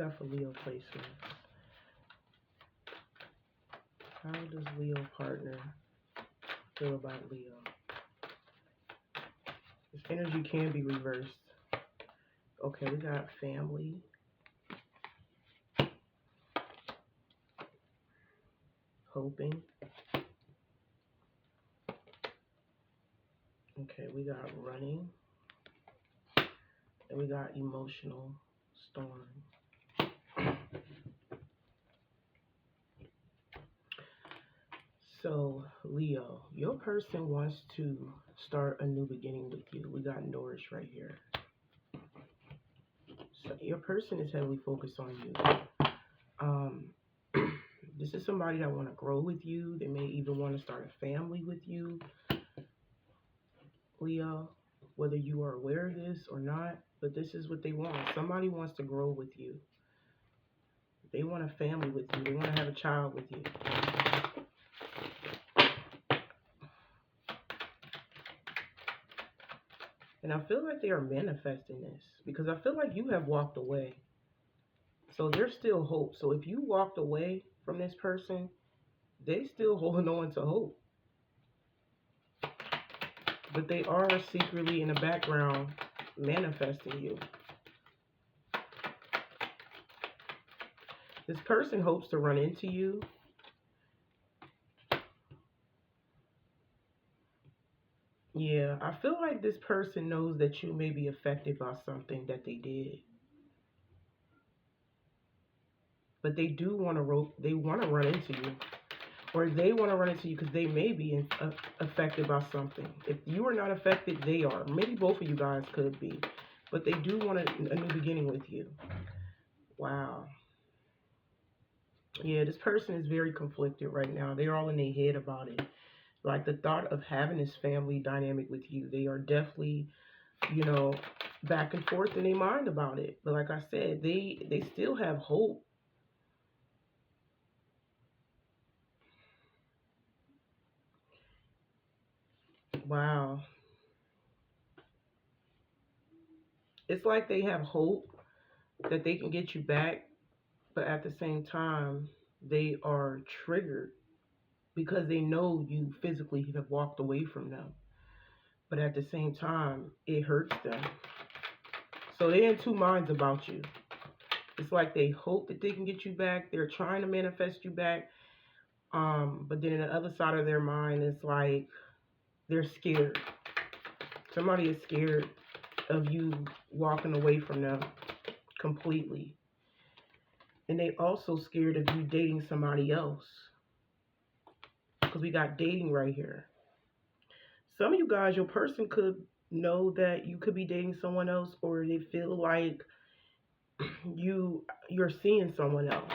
got for Leo placements? How does Leo partner feel about Leo? This energy can be reversed. Okay, we got family. Hoping. Okay, we got running. And we got emotional storm. So, Leo, your person wants to start a new beginning with you. We got nourish right here. So your person is heavily focused on you. This is somebody that want to grow with you. They may even want to start a family with you, Leo, whether you are aware of this or not, but this is what they want. Somebody wants to grow with you. They want a family with you. They want to have a child with you. And I feel like they are manifesting this because I feel like you have walked away. So there's still hope. So if you walked away from this person, they still holding on to hope. But they are secretly in the background manifesting you. This person hopes to run into you. Yeah, I feel like this person knows that you may be affected by something that they did. But they do want to run into you. Or they want to run into you because they may be affected by something. If you are not affected, they are. Maybe both of you guys could be. But they do want a new beginning with you. Wow. Yeah, this person is very conflicted right now. They're all in their head about it. Like the thought of having this family dynamic with you, they are definitely, you know, back and forth in their mind about it. But like I said, they still have hope. Wow. It's like they have hope that they can get you back, but at the same time, they are triggered because they know you physically have walked away from them. But at the same time, it hurts them. So they're in two minds about you. It's like they hope that they can get you back. They're trying to manifest you back. But then in the other side of their mind, it's like they're scared. Somebody is scared of you walking away from them completely. And they also scared of you dating somebody else. Because we got dating right here. Some of you guys, your person could know that you could be dating someone else, or they feel like you're seeing someone else.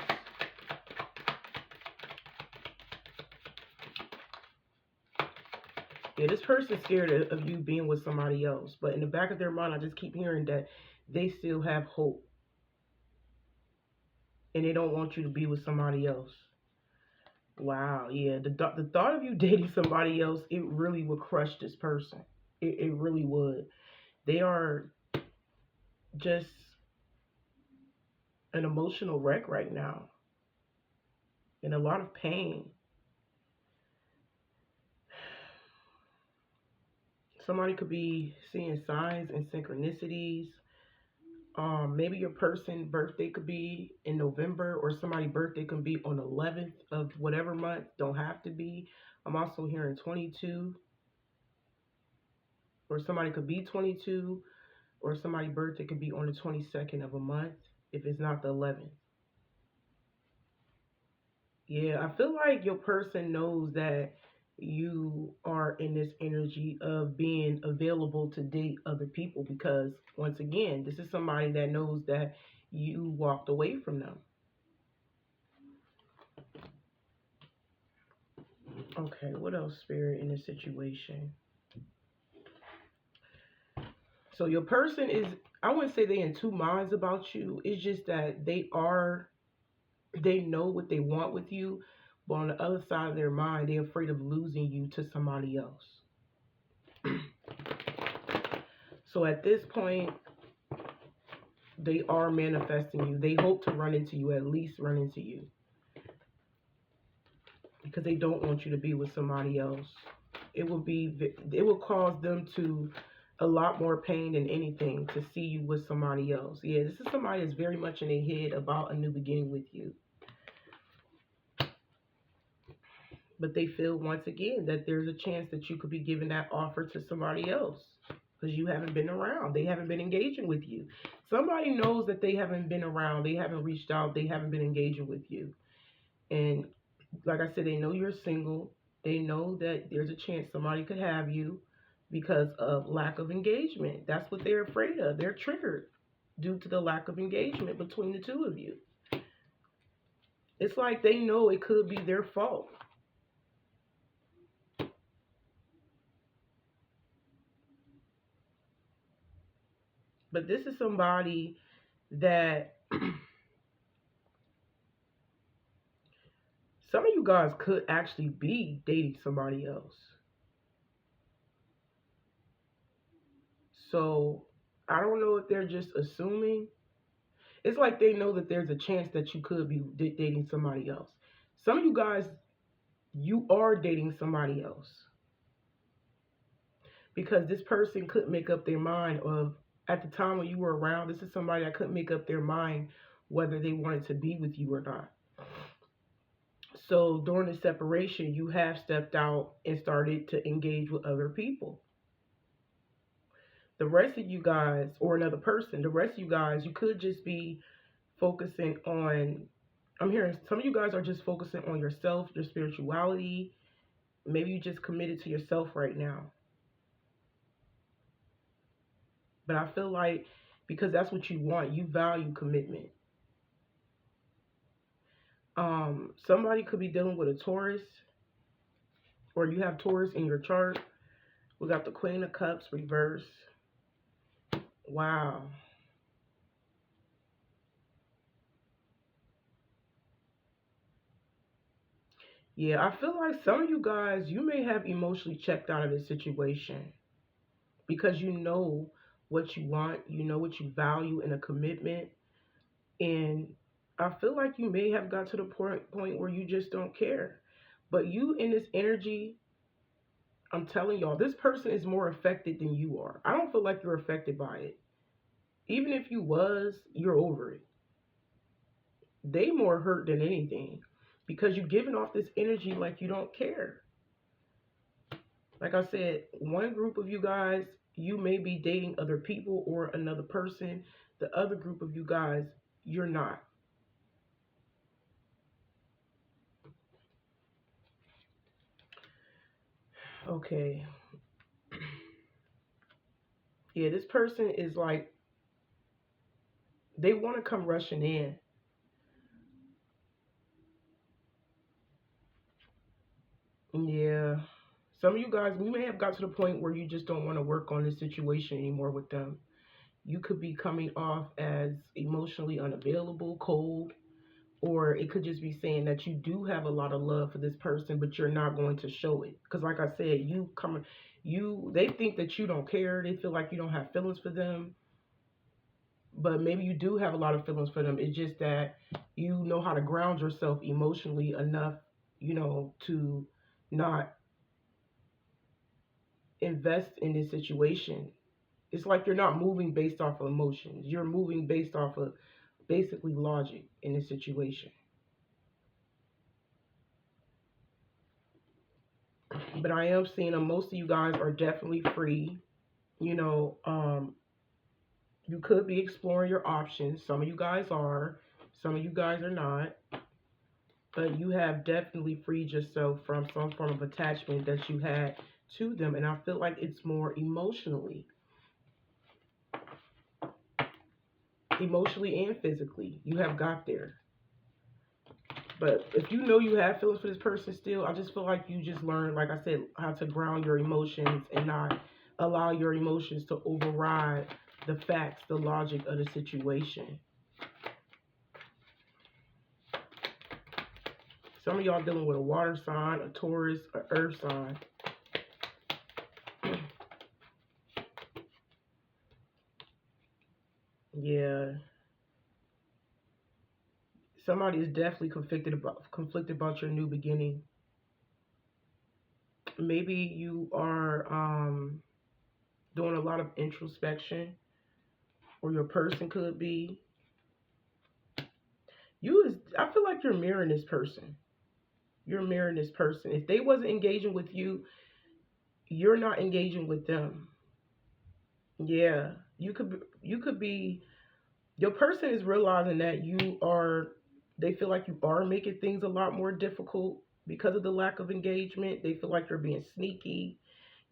Yeah, this person's scared of you being with somebody else. But in the back of their mind, I just keep hearing that they still have hope. And they don't want you to be with somebody else. Wow, yeah. The thought of you dating somebody else, it really would crush this person. It really would. They are just an emotional wreck right now. In a lot of pain. Somebody could be seeing signs and synchronicities. Maybe your person's birthday could be in November, or somebody's birthday can be on the 11th of whatever month. Don't have to be. I'm also hearing 22. Or somebody could be 22. Or somebody's birthday could be on the 22nd of a month if it's not the 11th. Yeah, I feel like your person knows that you are in this energy of being available to date other people because, once again, this is somebody that knows that you walked away from them. Okay, what else, Spirit, in this situation? So your person is, I wouldn't say they're in two minds about you. It's just that they know what they want with you, but on the other side of their mind, they're afraid of losing you to somebody else. So at this point, They are manifesting you. They hope to run into you, at least run into you. Because they don't want you to be with somebody else. It will cause them to a lot more pain than anything to see you with somebody else. Yeah, this is somebody that's very much in their head about a new beginning with you. But they feel once again that there's a chance that you could be giving that offer to somebody else because you haven't been around. They haven't been engaging with you. Somebody knows that they haven't been around. They haven't reached out. They haven't been engaging with you. And like I said, they know you're single. They know that there's a chance somebody could have you because of lack of engagement. That's what they're afraid of. They're triggered due to the lack of engagement between the two of you. It's like they know it could be their fault. But this is somebody that some of you guys could actually be dating somebody else. So I don't know if they're just assuming. It's like they know that there's a chance that you could be dating somebody else. Some of you guys, you are dating somebody else. Because this person couldn't make up their mind of, at the time when you were around, this is somebody that couldn't make up their mind whether they wanted to be with you or not. So during the separation, you have stepped out and started to engage with other people. The rest of you guys, or another person, the rest of you guys, you could just be focusing on, I'm hearing some of you guys are just focusing on yourself, your spirituality. Maybe you just committed to yourself right now. But I feel like because that's what you want, you value commitment. Somebody could be dealing with a Taurus, or you have Taurus in your chart. We got the Queen of Cups reverse. Wow. Yeah, I feel like some of you guys, you may have emotionally checked out of this situation because you know what you want, you know what you value in a commitment, and I feel like you may have got to the point where you just don't care. But you in this energy, I'm telling y'all, this person is more affected than you are. I don't feel like you're affected by it. Even if you was, you're over it. They more hurt than anything because you're giving off this energy like you don't care. Like I said, one group of you guys, you may be dating other people or another person. The other group of you guys, you're not. Okay. Yeah, this person is like, they want to come rushing in. Yeah. Some of you guys, we may have got to the point where you just don't want to work on this situation anymore with them. You could be coming off as emotionally unavailable, cold, or it could just be saying that you do have a lot of love for this person, but you're not going to show it. Because like I said, they think that you don't care. They feel like you don't have feelings for them. But maybe you do have a lot of feelings for them. It's just that you know how to ground yourself emotionally enough, to not invest in this situation. It's like you're not moving based off of emotions. You're moving based off of basically logic in this situation. But I am seeing most of you guys are definitely free. You know, you could be exploring your options. Some of you guys are, some of you guys are not. But you have definitely freed yourself from some form of attachment that you had to them. And I feel like it's more emotionally and physically. You have got there. But if you know you have feelings for this person still, I just feel like you just learned, like I said, how to ground your emotions and not allow your emotions to override the facts, the logic of the situation. Some of y'all dealing with a water sign, a Taurus, an earth sign. Yeah. Somebody is definitely conflicted about your new beginning. Maybe you are doing a lot of introspection, or your person could be. I feel like you're mirroring this person. You're mirroring this person. If they wasn't engaging with you, you're not engaging with them. Yeah, you could be. Your person is realizing that they feel like you are making things a lot more difficult because of the lack of engagement. They feel like you're being sneaky.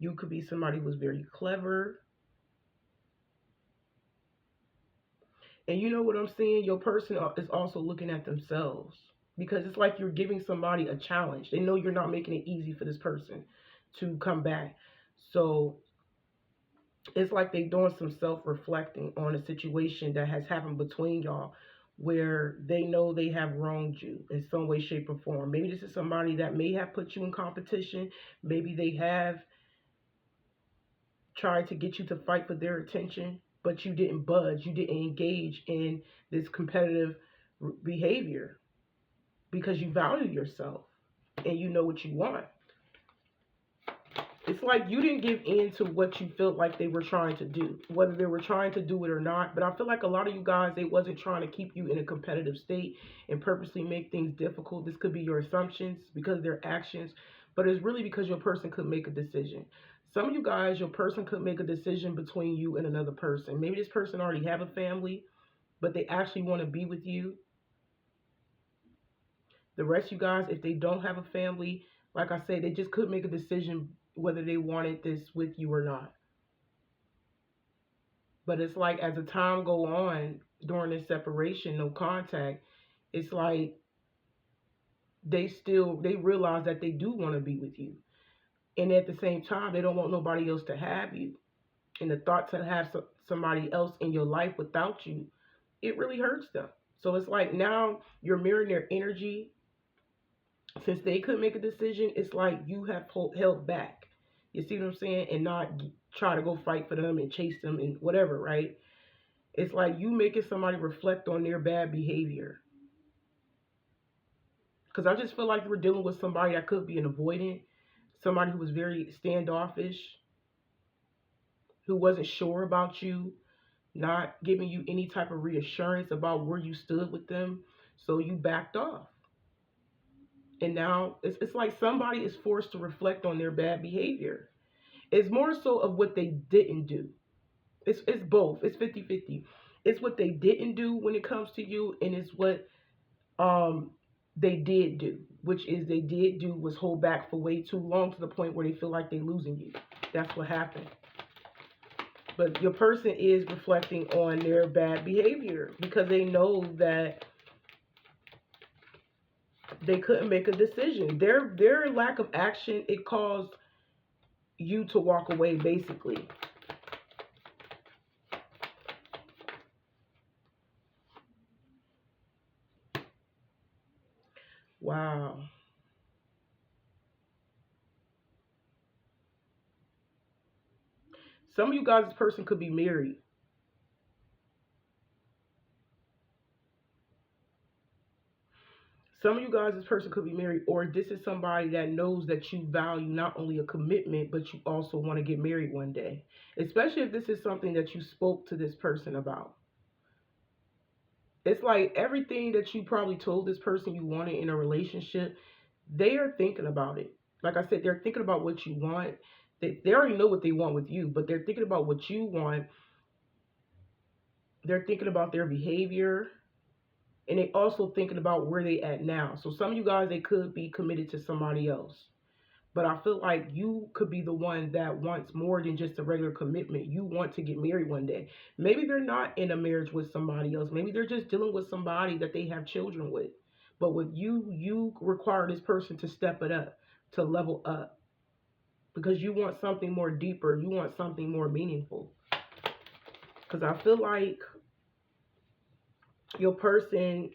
You could be somebody who's very clever. And you know what I'm saying? Your person is also looking at themselves, because it's like you're giving somebody a challenge. They know you're not making it easy for this person to come back. So it's like they're doing some self-reflecting on a situation that has happened between y'all, where they know they have wronged you in some way, shape, or form. Maybe this is somebody that may have put you in competition. Maybe they have tried to get you to fight for their attention, but you didn't budge. You didn't engage in this competitive behavior because you value yourself and you know what you want. It's like you didn't give in to what you felt like they were trying to do, whether they were trying to do it or not. But I feel like a lot of you guys, they wasn't trying to keep you in a competitive state and purposely make things difficult. This could be your assumptions because of their actions, but it's really because your person could make a decision. Some of you guys, your person could make a decision between you and another person. Maybe this person already have a family, but they actually want to be with you. The rest of you guys, if they don't have a family, like I said, they just could make a decision whether they wanted this with you or not. But it's like as the time go on during this separation, no contact, it's like they realize that they do want to be with you. And at the same time, they don't want nobody else to have you. And the thought to have somebody else in your life without you, it really hurts them. So it's like now you're mirroring their energy. Since they couldn't make a decision, it's like you have held back. You see what I'm saying? And not try to go fight for them and chase them and whatever, right? It's like you making somebody reflect on their bad behavior. Because I just feel like we're dealing with somebody that could be an avoidant, somebody who was very standoffish, who wasn't sure about you, not giving you any type of reassurance about where you stood with them. So you backed off. And now it's like somebody is forced to reflect on their bad behavior. It's more so of what they didn't do. It's both. It's 50-50. It's what they didn't do when it comes to you, and it's what they did do, which is they did do was hold back for way too long to the point where they feel like they're losing you. That's what happened. But your person is reflecting on their bad behavior because they know that they couldn't make a decision. Their lack of action, it caused you to walk away, basically. Wow. Some of you guys, this person could be married. Some of you guys, this person could be married, or this is somebody that knows that you value not only a commitment, but you also want to get married one day. Especially if this is something that you spoke to this person about. It's like everything that you probably told this person you wanted in a relationship, they are thinking about it. Like I said, they're thinking about what you want. They already know what they want with you, but they're thinking about what you want. They're thinking about their behavior. And they also thinking about where they at now. So some of you guys, they could be committed to somebody else. But I feel like you could be the one that wants more than just a regular commitment. You want to get married one day. Maybe they're not in a marriage with somebody else. Maybe they're just dealing with somebody that they have children with. But with you, you require this person to step it up, to level up. Because you want something more deeper. You want something more meaningful. Because I feel like your person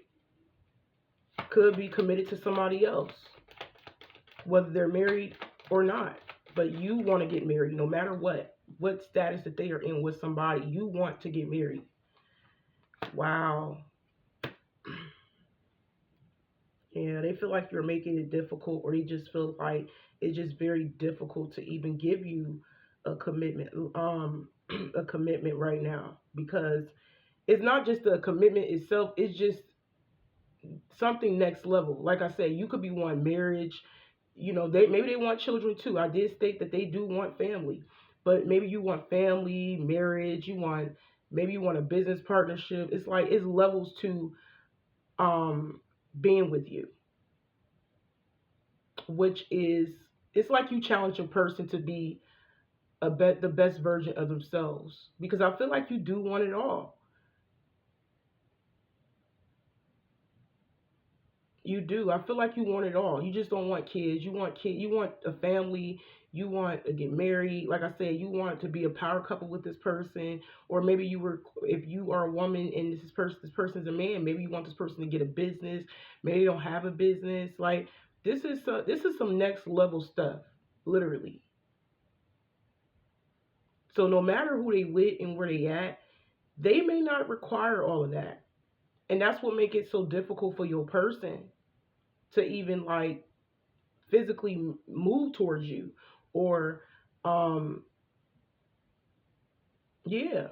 could be committed to somebody else, whether they're married or not. But you want to get married no matter what status that they are in with somebody. You want to get married. Wow. Yeah, they feel like you're making it difficult, or they just feel like it's just very difficult to even give you a commitment, a commitment right now, because it's not just the commitment itself, it's just something next level. Like I said, you could be wanting marriage, you know, they maybe they want children too. I did state that they do want family, but maybe you want family, marriage, you want, maybe you want a business partnership. It's like it's levels to um being with you, which is, it's like you challenge a person to be the best version of themselves, because I feel like you do want it all. You do. I feel like you want it all. You just don't want kids. You want kid. You want a family. You want to get married. Like I said, you want to be a power couple with this person, or maybe you were, if you are a woman and this person's a man, maybe you want this person to get a business. Maybe they don't have a business. Like this is some next level stuff, literally. So no matter who they with and where they at, they may not require all of that, and that's what make it so difficult for your person to even like physically move towards you, or um yeah,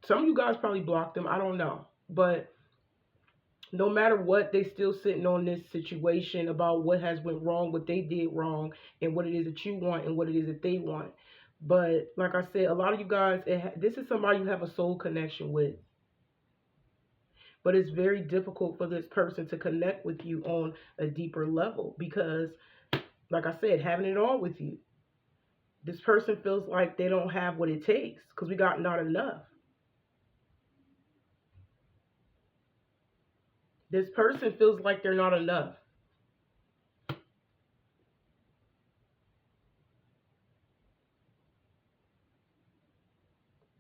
some of you guys probably blocked them, I don't know, but no matter what, they still sitting on this situation about what has went wrong, what they did wrong, and what it is that you want and what it is that they want. But like I said, a lot of you guys, this is somebody you have a soul connection with, but it's very difficult for this person to connect with you on a deeper level, because like I said, having it all with you, this person feels like they don't have what it takes, because we got not enough. This person feels like they're not enough.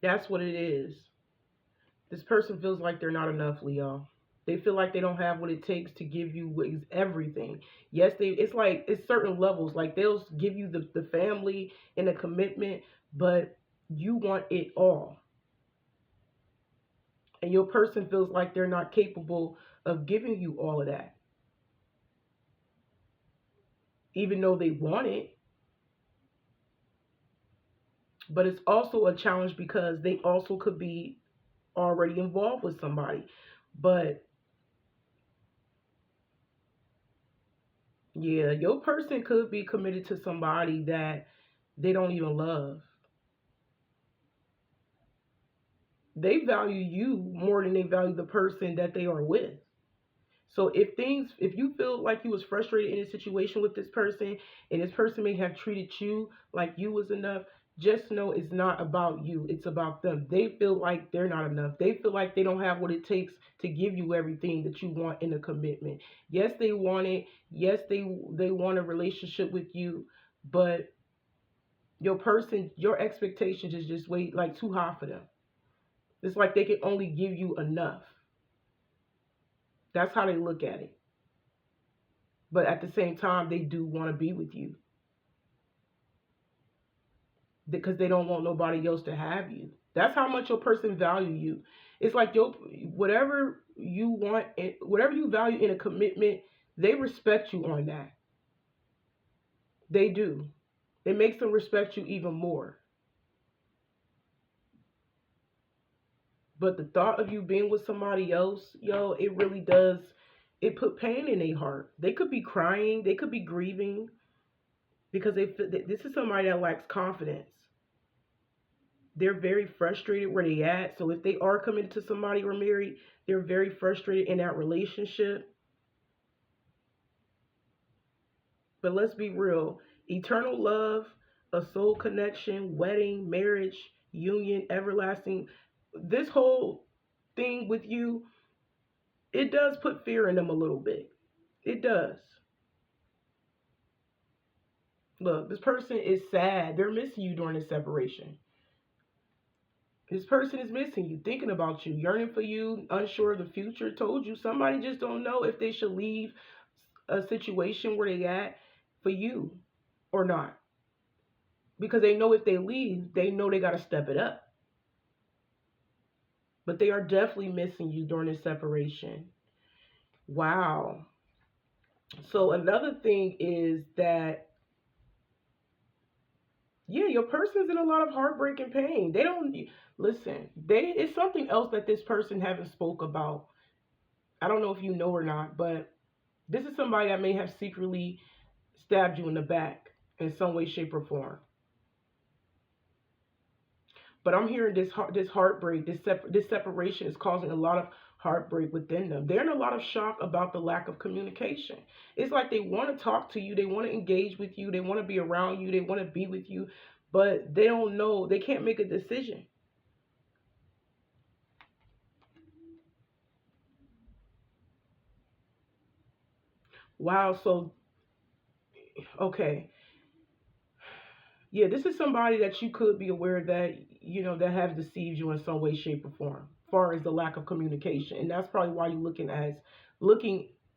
That's what it is. This person feels like they're not enough, Leo. They feel like they don't have what it takes to give you everything. Yes, it's like it's certain levels. Like they'll give you the family and the commitment, but you want it all. And your person feels like they're not capable of giving you all of that, even though they want it. But it's also a challenge because they also could be already involved with somebody. But yeah, your person could be committed to somebody that they don't even love. They value you more than they value the person that they are with. So if you feel like you was frustrated in a situation with this person, and this person may have treated you like you was enough, just know it's not about you. It's about them. They feel like they're not enough. They feel like they don't have what it takes to give you everything that you want in a commitment. Yes, they want it. Yes, they want a relationship with you, but your expectations is just way like too high for them. It's like they can only give you enough. That's how they look at it. But at the same time, they do want to be with you, because they don't want nobody else to have you. That's how much your person value you. It's like your whatever you want, whatever you value in a commitment, they respect you on that. They do. It makes them respect you even more. But the thought of you being with somebody else, yo, it really does. It put pain in their heart. They could be crying. They could be grieving, because this is somebody that lacks confidence. They're very frustrated where they at. So if they are committed to somebody or married, they're very frustrated in that relationship. But let's be real. Eternal love, a soul connection, wedding, marriage, union, everlasting. This whole thing with you, it does put fear in them a little bit. It does. Look, this person is sad. They're missing you during this separation. This person is missing you, thinking about you, yearning for you, unsure of the future. Told you, somebody just don't know if they should leave a situation where they at for you or not. Because they know if they leave, they know they got to step it up. But they are definitely missing you during this separation. Wow. So another thing is that, yeah, your person's in a lot of heartbreak and pain. They don't listen. It's something else that this person haven't spoke about. I don't know if you know or not, but this is somebody that may have secretly stabbed you in the back in some way, shape, or form. But I'm hearing this heartbreak, this separation is causing a lot of heartbreak within them. They're in a lot of shock about the lack of communication. It's like they want to talk to you, they want to engage with you, they want to be around you, they want to be with you, but they don't know, they can't make a decision. Wow, so okay. Yeah, this is somebody that you could be aware that, that have deceived you in some way, shape, or form, as far as the lack of communication. And that's probably why you're looking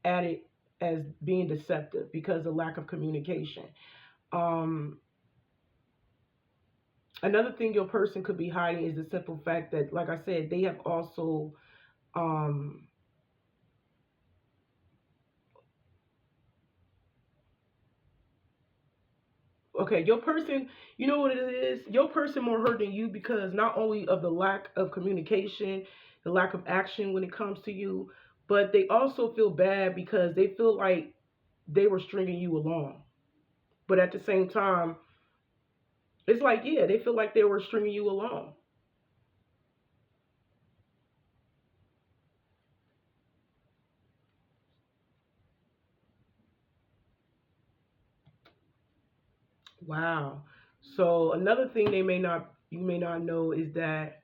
at it as being deceptive, because of lack of communication. Um, Another thing your person could be hiding is the simple fact that, like I said, they have also um okay, your person, you know what it is? Your person more hurt than you, because not only of the lack of communication, the lack of action when it comes to you, but they also feel bad because they feel like they were stringing you along. But at the same time, it's like, yeah, they feel like they were stringing you along. Wow. So another thing you may not know is that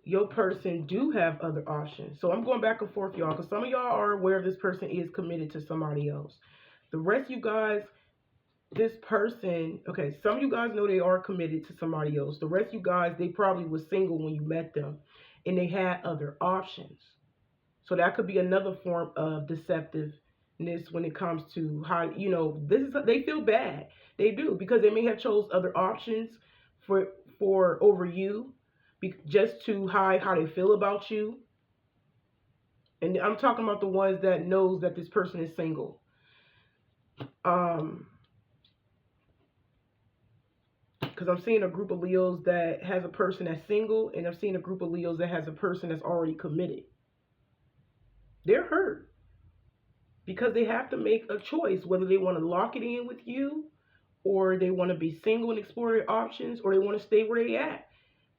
your person do have other options. So I'm going back and forth, y'all, because some of y'all are aware this person is committed to somebody else. The rest of you guys, this person, okay, some of you guys know they are committed to somebody else. The rest of you guys, they probably was single when you met them and they had other options. So that could be another form of deceptiveness when it comes to how, this is, they feel bad. They do, because they may have chose other options for over you, just to hide how they feel about you. And I'm talking about the ones that knows that this person is single. Um, because I'm seeing a group of Leos that has a person that's single, and I'm seeing a group of Leos that has a person that's already committed. They're hurt because they have to make a choice whether they want to lock it in with you, or they want to be single and explore their options, or they want to stay where they at.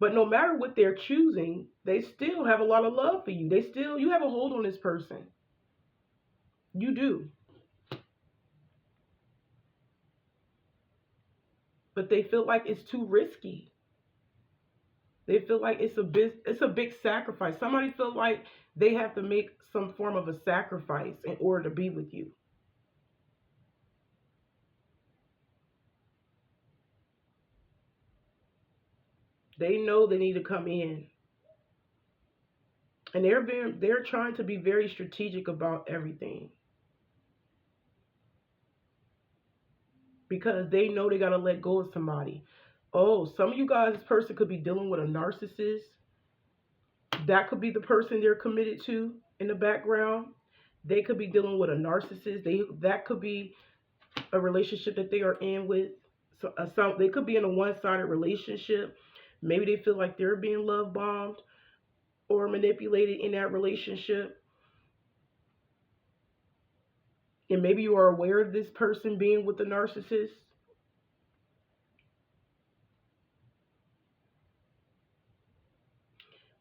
But no matter what they're choosing, they still have a lot of love for you. You have a hold on this person. You do. But they feel like it's too risky. They feel like it's a big sacrifice. Somebody feel like they have to make some form of a sacrifice in order to be with you. They know they need to come in, and they're trying to be very strategic about everything, because they know they got to let go of somebody. Oh, some of you guys, this person could be dealing with a narcissist. That could be the person they're committed to in the background. They could be dealing with a narcissist. That could be a relationship that they are in with. They could be in a one-sided relationship. Maybe they feel like they're being love bombed or manipulated in that relationship. And maybe you are aware of this person being with the narcissist.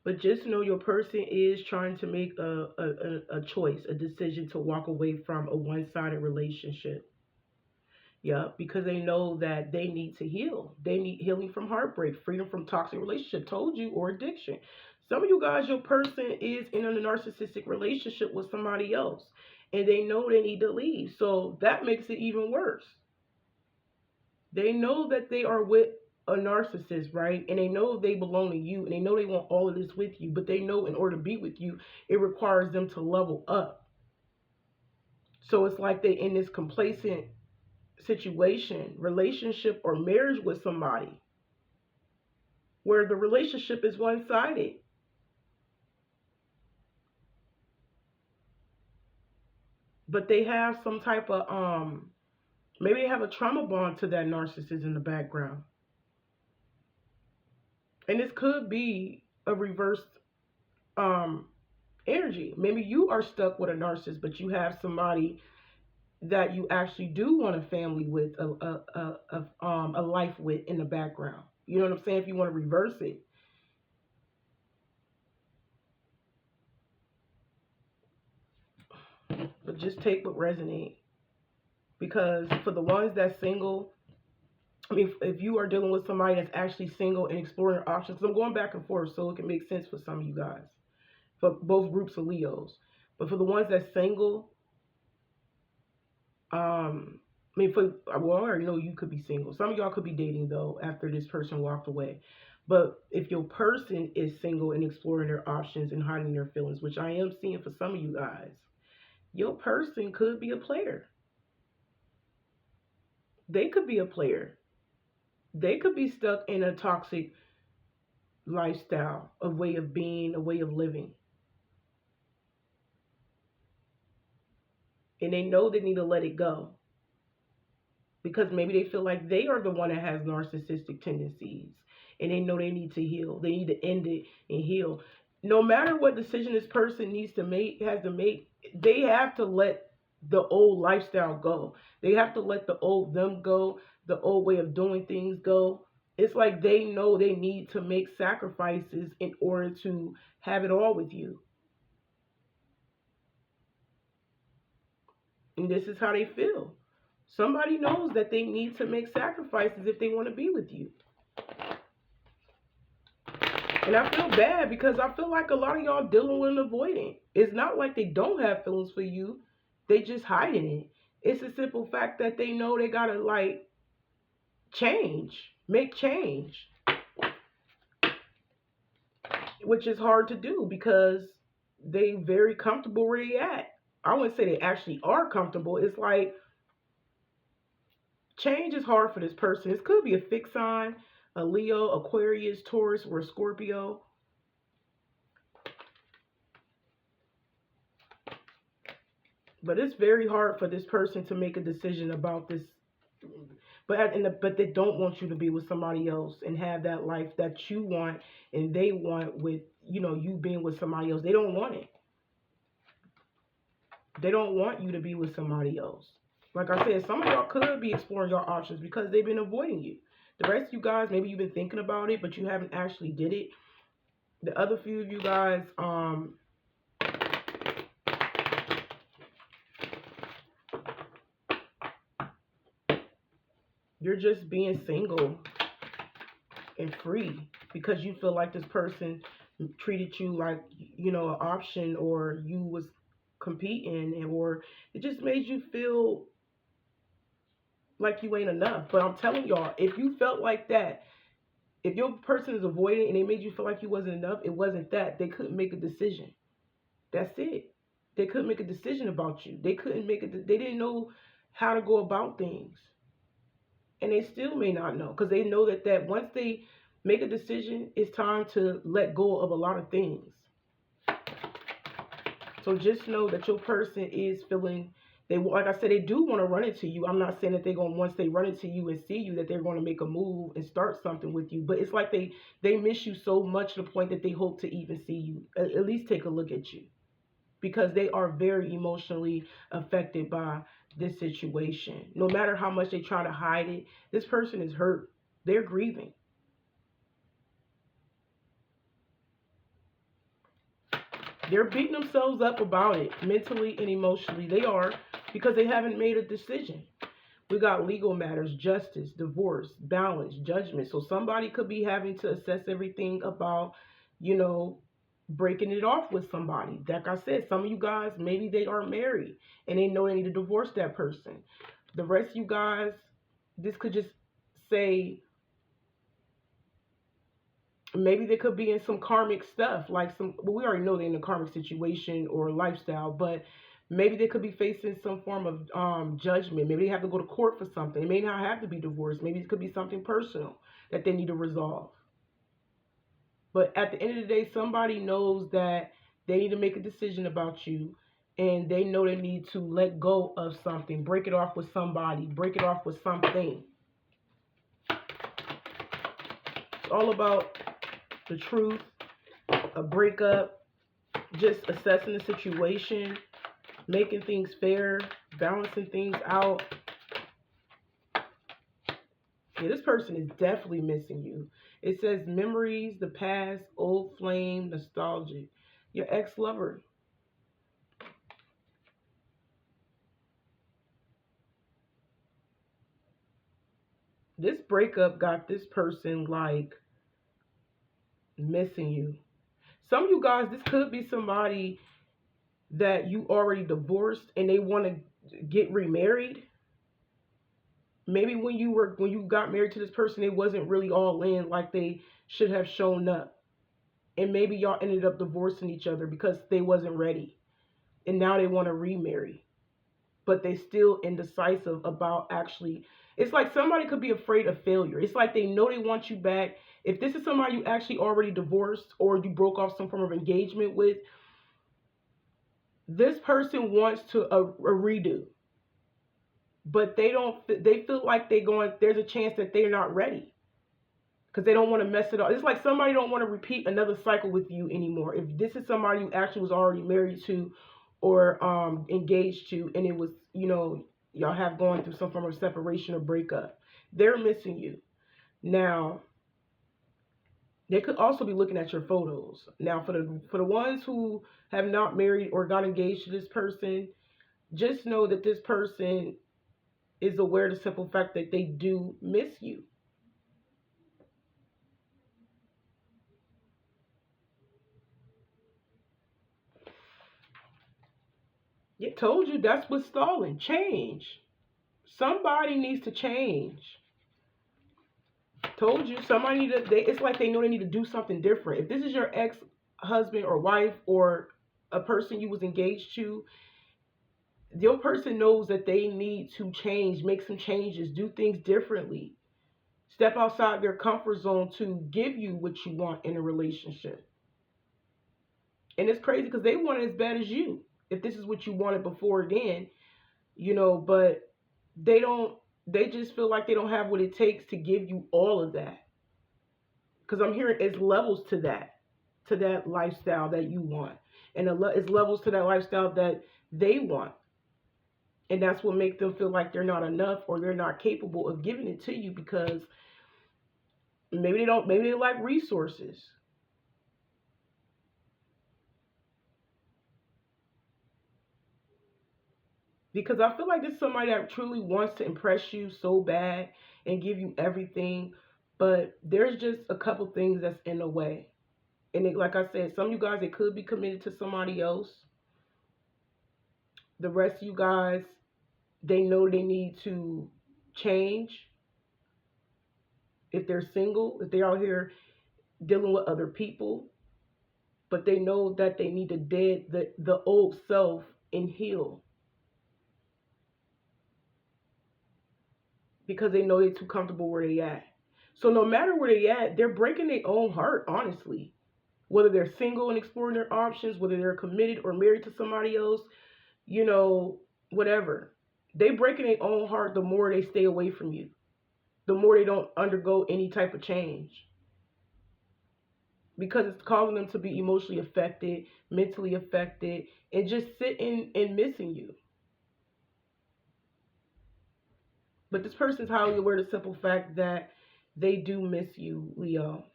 But just know your person is trying to make a choice, a decision to walk away from a one-sided relationship. Yeah, because they know that they need to heal. They need healing from heartbreak, freedom from toxic relationship, told you, or addiction. Some of you guys, your person is in a narcissistic relationship with somebody else, and they know they need to leave. So that makes it even worse. They know that they are with a narcissist, right? And they know they belong to you, and they know they want all of this with you, but they know in order to be with you, it requires them to level up. So it's like they in this complacent situation, relationship, or marriage with somebody where the relationship is one sided. but they have some type of maybe they have a trauma bond to that narcissist in the background. And this could be a reverse um energy. Maybe you are stuck with a narcissist, but you have somebody that you actually do want a family with, a life with in the background. You know what I'm saying? If you want to reverse it, but just take what resonates. Because for the ones that's single, I mean, if you are dealing with somebody that's actually single and exploring their options, 'cause I'm going back and forth so it can make sense for some of you guys, for both groups of Leos. But for the ones that's single, I mean, well, I already know you could be single. Some of y'all could be dating though after this person walked away. But if your person is single and exploring their options and hiding their feelings, which I am seeing for some of you guys, your person could be a player. They could be a player. They could be stuck in a toxic lifestyle, a way of being, a way of living. And they know they need to let it go. Because maybe they feel like they are the one that has narcissistic tendencies. And they know they need to heal. They need to end it and heal. No matter what decision this person needs to make, has to make, they have to let the old lifestyle go. They have to let the old them go, the old way of doing things go. It's like they know they need to make sacrifices in order to have it all with you. And this is how they feel. Somebody knows that they need to make sacrifices if they want to be with you. And I feel bad because I feel like a lot of y'all dealing with an avoidant. It's not like they don't have feelings for you. They just hiding it. It's a simple fact that they know they gotta like change, make change. Which is hard to do because they very comfortable where they at. I wouldn't say they actually are comfortable. It's like change is hard for this person. This could be a fixed sign, a Leo, Aquarius, Taurus, or Scorpio. But it's very hard for this person to make a decision about this. But they don't want you to be with somebody else and have that life that you want and they want with, you being with somebody else. They don't want it. They don't want you to be with somebody else. Like I said, some of y'all could be exploring your options because they've been avoiding you. The rest of you guys, maybe you've been thinking about it, but you haven't actually did it. The other few of you guys, you're just being single and free because you feel like this person treated you like, an option, or you was competing, or it just made you feel like you ain't enough. But I'm telling y'all, if you felt like that, if your person is avoiding and they made you feel like you wasn't enough, it wasn't that. They couldn't make a decision. That's it. They couldn't make a decision about you. They couldn't make it. They didn't know how to go about things. And they still may not know because they know that once they make a decision, it's time to let go of a lot of things. So just know that your person is feeling, like I said, they do want to run into you. I'm not saying that they're going to, once they run into you and see you, that they're going to make a move and start something with you. But it's like they miss you so much to the point that they hope to even see you, at least take a look at you. Because they are very emotionally affected by this situation. No matter how much they try to hide it, this person is hurt. They're grieving. They're beating themselves up about it, mentally and emotionally. They are, because they haven't made a decision. We got legal matters, justice, divorce, balance, judgment. So somebody could be having to assess everything about, breaking it off with somebody. Like I said, some of you guys, maybe they are married and they know they need to divorce that person. The rest of you guys, this could just say, maybe they could be in some karmic stuff, like we already know they're in a karmic situation or lifestyle, but maybe they could be facing some form of judgment. Maybe they have to go to court for something. It may not have to be divorce. Maybe it could be something personal that they need to resolve. But at the end of the day, somebody knows that they need to make a decision about you. and they know they need to let go of something, break it off with somebody, break it off with something. It's all about the truth, a breakup, just assessing the situation, making things fair, balancing things out. Yeah, this person is definitely missing you. It says memories, the past, old flame, nostalgic. Your ex-lover. This breakup got this person like missing you. Some of you guys, this could be somebody that you already divorced and they want to get remarried. Maybe when you got married to this person, they wasn't really all in like they should have shown up. And maybe y'all ended up divorcing each other because they wasn't ready. And now they want to remarry. But they still indecisive about actually. It's like somebody could be afraid of failure. It's like they know they want you back. If this is somebody you actually already divorced or you broke off some form of engagement with, this person wants to a redo. But they don't. They feel like there's a chance that they're not ready because they don't want to mess it up. It's like somebody don't want to repeat another cycle with you anymore. If this is somebody you actually was already married to or engaged to, and it was, y'all have gone through some form of separation or breakup, they're missing you. Now, they could also be looking at your photos. Now, for the ones who have not married or got engaged to this person, just know that this person is aware of the simple fact that they do miss you. Yeah, told you that's what's stalling. Change. Somebody needs to change. Told you somebody need to. It's like they know they need to do something different. If this is your ex-husband or wife or a person you was engaged to, your person knows that they need to change, make some changes, do things differently, step outside their comfort zone to give you what you want in a relationship. And it's crazy because they want it as bad as you. If this is what you wanted before then, but they don't. They just feel like they don't have what it takes to give you all of that. Because I'm hearing it's levels to that lifestyle that you want, and it's levels to that lifestyle that they want, and that's what makes them feel like they're not enough or they're not capable of giving it to you because maybe they don't. Maybe they lack resources. Because I feel like this is somebody that truly wants to impress you so bad and give you everything, but there's just a couple things that's in the way. And like I said, some of you guys, they could be committed to somebody else. The rest of you guys, they know they need to change. If they're single, if they're out here dealing with other people, but they know that they need to dead the old self and heal. Because they know they're too comfortable where they at. So no matter where they at, they're breaking their own heart, honestly. Whether they're single and exploring their options, whether they're committed or married to somebody else, whatever. They breaking their own heart the more they stay away from you. The more they don't undergo any type of change. Because it's causing them to be emotionally affected, mentally affected, and just sitting and missing you. But this person's highly aware of the simple fact that they do miss you, Leo.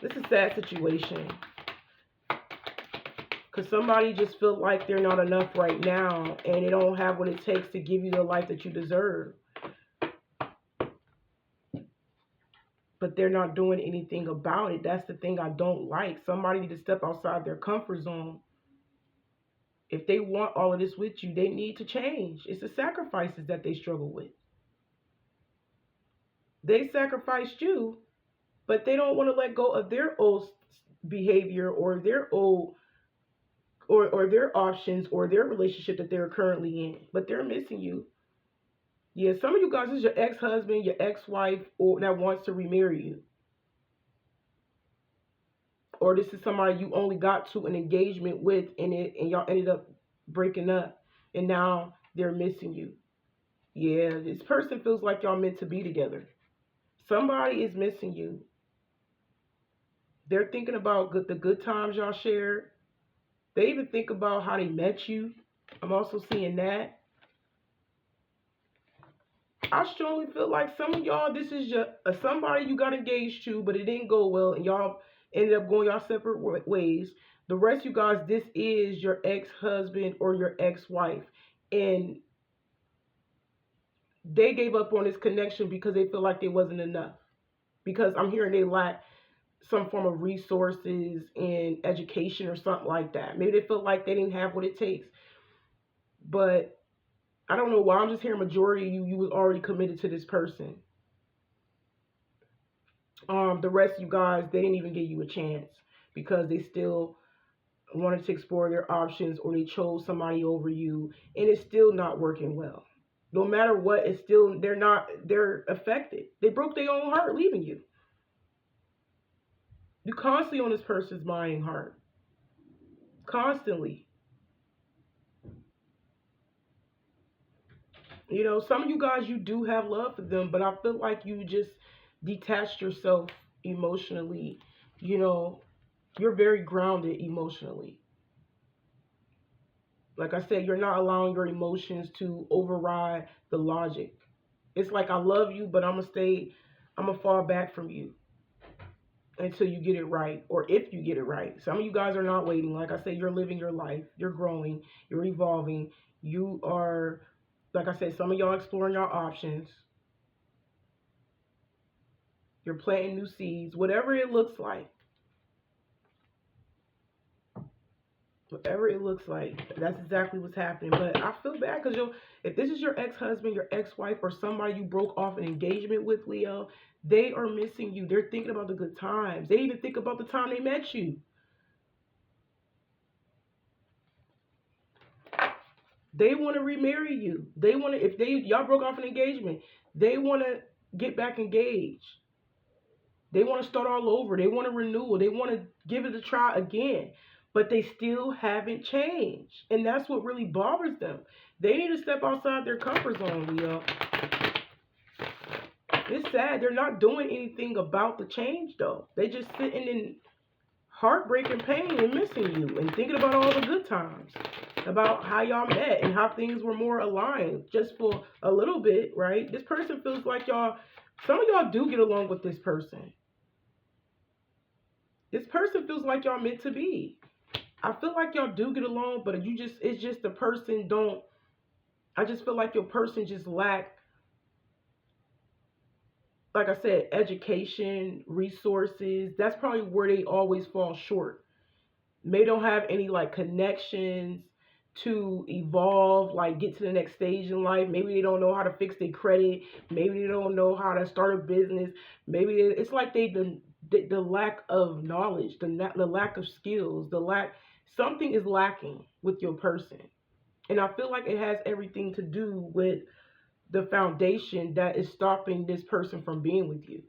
This is a sad situation. Because somebody just feels like they're not enough right now and they don't have what it takes to give you the life that you deserve. But they're not doing anything about it. That's the thing I don't like. Somebody needs to step outside their comfort zone. If they want all of this with you, they need to change. It's the sacrifices that they struggle with. They sacrificed you, but they don't want to let go of their old behavior or their old or their options or their relationship that they're currently in. But they're missing you. Yeah, some of you guys, this is your ex-husband, your ex-wife, or that wants to remarry you. or this is somebody you only got to an engagement with, and y'all ended up breaking up, and now they're missing you. Yeah, this person feels like y'all meant to be together. Somebody is missing you. They're thinking about the good times y'all shared. They even think about how they met you. I'm also seeing that. I strongly feel like some of y'all, this is just somebody you got engaged to, but it didn't go well, and y'all ended up going y'all separate ways. The rest of you guys, this is your ex-husband or your ex-wife, and they gave up on this connection because they feel like it wasn't enough. Because I'm hearing they lack some form of resources and education or something like that. Maybe they feel like they didn't have what it takes. But I don't know why. I'm just hearing majority of you was already committed to this person. The rest of you guys, they didn't even give you a chance because they still wanted to explore their options, or they chose somebody over you, and it's still not working well. No matter what, it's still, they're affected. They broke their own heart leaving you. You're constantly on this person's mind and heart. Constantly. You know, some of you guys, you do have love for them, but I feel like you just detached yourself emotionally. You know, you're very grounded emotionally. Like I said, you're not allowing your emotions to override the logic. It's like, I love you, but I'm gonna fall back from you until you get it right, or if you get it right. Some of you guys are not waiting. Like I said, you're living your life, you're growing, you're evolving. You are, like I said, some of y'all exploring your options. You're planting new seeds, whatever it looks like. Whatever it looks like, that's exactly what's happening. But I feel bad because if this is your ex-husband, your ex-wife, or somebody you broke off an engagement with, Leo, they are missing you. They're thinking about the good times. They even think about the time they met you. They want to remarry you. They want to, if y'all broke off an engagement, they want to get back engaged. They want to start all over. They want a renewal. They want to give it a try again. But they still haven't changed. And that's what really bothers them. They need to step outside their comfort zone, Leo. It's sad. They're not doing anything about the change, though. They just sitting in heartbreak and pain and missing you and thinking about all the good times, about how y'all met and how things were more aligned just for a little bit, right? This person feels like some of y'all do get along with this person. This person feels like y'all meant to be. I feel like y'all do get along, but it's just the person I just feel like your person just lack, like I said, education, resources. That's probably where they always fall short. They don't have any like connections to evolve, like get to the next stage in life. Maybe they don't know how to fix their credit. Maybe they don't know how to start a business. Maybe it's like the lack of knowledge, the lack of skills, something is lacking with your person. And I feel like it has everything to do with the foundation that is stopping this person from being with you.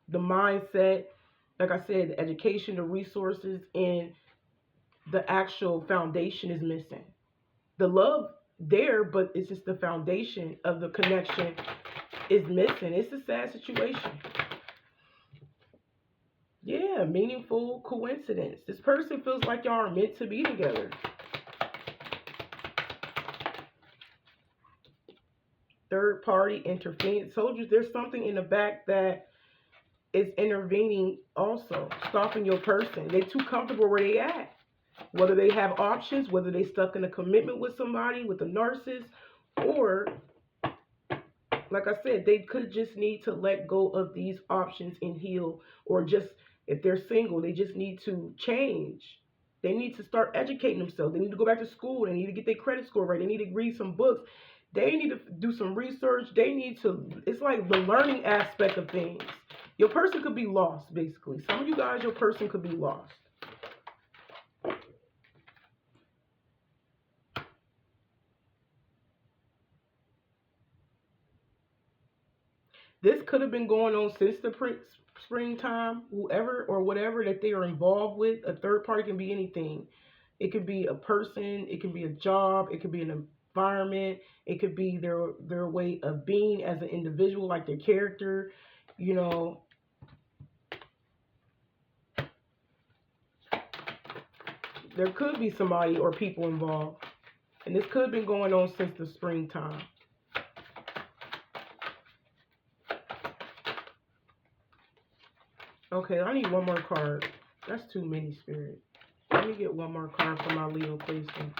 The mindset, like I said, the education, the resources, and the actual foundation is missing. The love there, but it's just the foundation of the connection is missing. It's a sad situation. Yeah, meaningful coincidence. This person feels like y'all are meant to be together. Third party intervening. Soldiers, there's something in the back that is intervening also, stopping your person. They're too comfortable where they at. Whether they have options, whether they stuck in a commitment with somebody, with a narcissist, or, like I said, they could just need to let go of these options and heal, or just, if they're single, they just need to change. They need to start educating themselves. They need to go back to school. They need to get their credit score right. They need to read some books. They need to do some research. They need to, it's like the learning aspect of things. Your person could be lost, basically. Some of you guys, your person could be lost. This could have been going on since the springtime. Whoever or whatever that they are involved with, a third party can be anything. It could be a person, it could be a job, it could be an environment, it could be their way of being as an individual, like their character, you know. There could be somebody or people involved. And this could have been going on since the springtime. Okay, I need one more card. That's too many, Spirit. Let me get one more card for my Leo placement.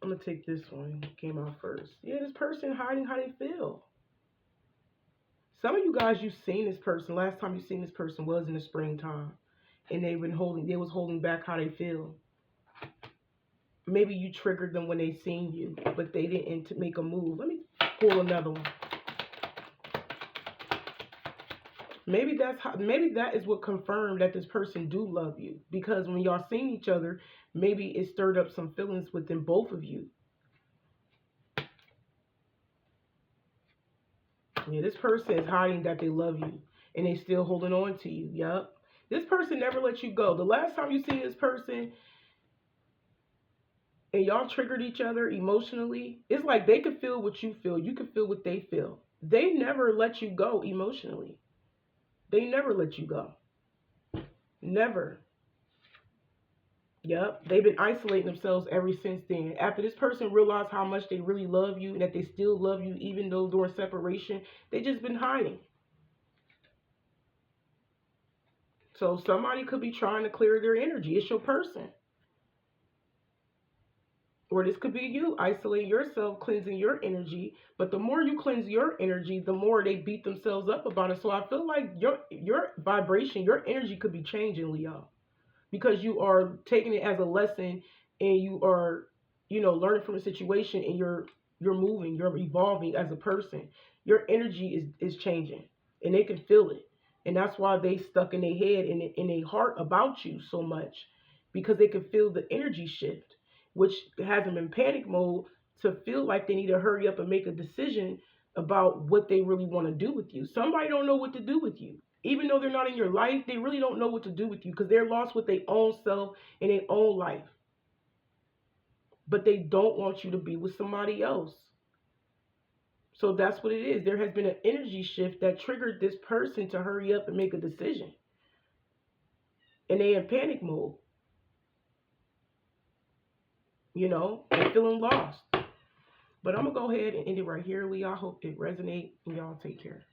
I'm going to take this one. It came out first. Yeah, this person hiding how they feel. Some of you guys, you've seen this person. Last time you seen this person was in the springtime. And they was holding back how they feel. Maybe you triggered them when they seen you, but they didn't make a move. Let me pull another one. Maybe that is what confirmed that this person do love you, because when y'all seen each other, maybe it stirred up some feelings within both of you. Yeah, this person is hiding that they love you and they still holding on to you. Yup. This person never let you go. The last time you seen this person and y'all triggered each other emotionally, it's like they could feel what you feel. You could feel what they feel. They never let you go emotionally. They never let you go. Never. Yep. They've been isolating themselves ever since then. After this person realized how much they really love you and that they still love you even though during separation, they just been hiding. So somebody could be trying to clear their energy. It's your person. Or this could be you isolating yourself, cleansing your energy. But the more you cleanse your energy, the more they beat themselves up about it. So I feel like your vibration, your energy could be changing, Leo. Because you are taking it as a lesson and you are, learning from a situation, and you're moving, you're evolving as a person. Your energy is changing and they can feel it. And that's why they stuck in their head and in their heart about you so much, because they can feel the energy shift, which has them in panic mode to feel like they need to hurry up and make a decision about what they really want to do with you. Somebody don't know what to do with you. Even though they're not in your life, they really don't know what to do with you because they're lost with their own self and their own life. But they don't want you to be with somebody else. So that's what it is. There has been an energy shift that triggered this person to hurry up and make a decision. And they're in panic mode. They're feeling lost. But I'm going to go ahead and end it right here, Lee. I hope it resonates, and y'all take care.